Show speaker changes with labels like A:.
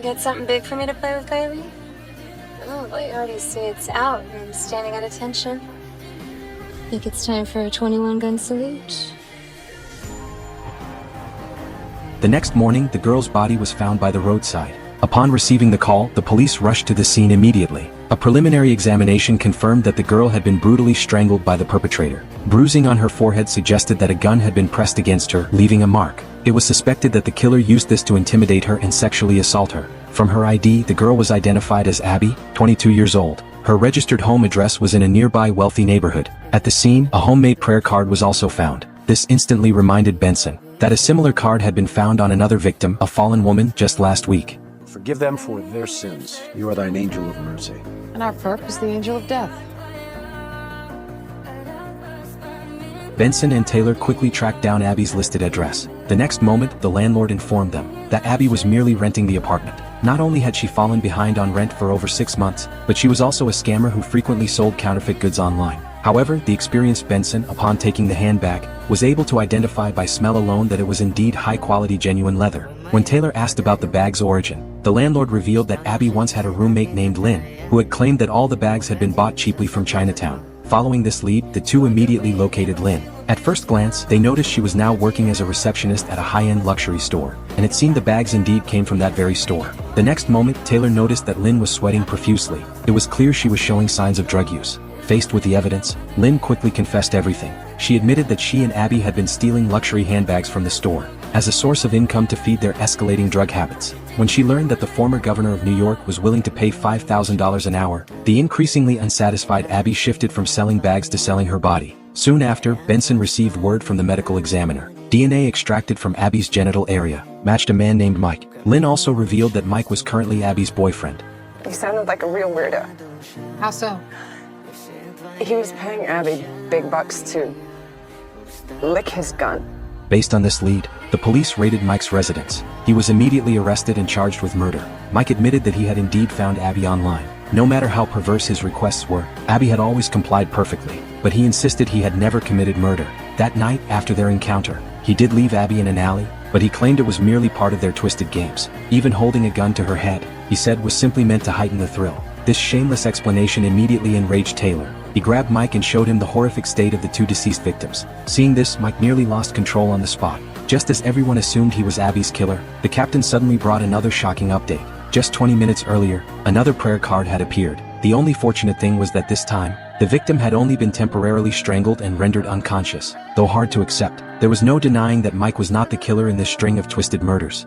A: You got something big for me to play with, baby? Oh, well, you already see it's out and I'm standing at attention. Think it's time for a 21-gun salute?
B: The next morning, the girl's body was found by the roadside. Upon receiving the call, the police rushed to the scene immediately. A preliminary examination confirmed that the girl had been brutally strangled by the perpetrator. Bruising on her forehead suggested that a gun had been pressed against her, leaving a mark. It was suspected that the killer used this to intimidate her and sexually assault her. From her ID, the girl was identified as Abby, 22 years old. Her registered home address was in a nearby wealthy neighborhood. At the scene, a homemade prayer card was also found. This instantly reminded Benson that a similar card had been found on another victim, a fallen woman, just last week.
C: Forgive them for their sins. You are thine angel of mercy.
D: And our perp is the angel of death.
B: Benson and Taylor quickly tracked down Abby's listed address. The next moment, the landlord informed them that Abby was merely renting the apartment. Not only had she fallen behind on rent for over 6 months, but she was also a scammer who frequently sold counterfeit goods online. However, the experienced Benson, upon taking the handbag, was able to identify by smell alone that it was indeed high-quality genuine leather. When Taylor asked about the bag's origin, the landlord revealed that Abby once had a roommate named Lynn, who had claimed that all the bags had been bought cheaply from Chinatown. Following this lead, the two immediately located Lynn. At first glance, they noticed she was now working as a receptionist at a high-end luxury store, and it seemed the bags indeed came from that very store. The next moment, Taylor noticed that Lynn was sweating profusely. It was clear she was showing signs of drug use. Faced with the evidence, Lynn quickly confessed everything. She admitted that she and Abby had been stealing luxury handbags from the store as a source of income to feed their escalating drug habits. When she learned that the former governor of New York was willing to pay $5,000 an hour, the increasingly unsatisfied Abby shifted from selling bags to selling her body. Soon after, Benson received word from the medical examiner. DNA extracted from Abby's genital area matched a man named Mike. Lynn also revealed that Mike was currently Abby's boyfriend.
E: He sounded like a real weirdo.
D: How so?
E: He was paying Abby big bucks to lick his gun.
B: Based on this lead, the police raided Mike's residence. He was immediately arrested and charged with murder. Mike admitted that he had indeed found Abby online. No matter how perverse his requests were, Abby had always complied perfectly, but he insisted he had never committed murder. That night, after their encounter, he did leave Abby in an alley, but he claimed it was merely part of their twisted games. Even holding a gun to her head, he said, was simply meant to heighten the thrill. This shameless explanation immediately enraged Taylor. He grabbed Mike and showed him the horrific state of the two deceased victims. Seeing this, Mike nearly lost control on the spot. Just as everyone assumed he was Abby's killer, the captain suddenly brought another shocking update. Just 20 minutes earlier, another prayer card had appeared. The only fortunate thing was that this time, the victim had only been temporarily strangled and rendered unconscious. Though hard to accept, there was no denying that Mike was not the killer in this string of twisted murders.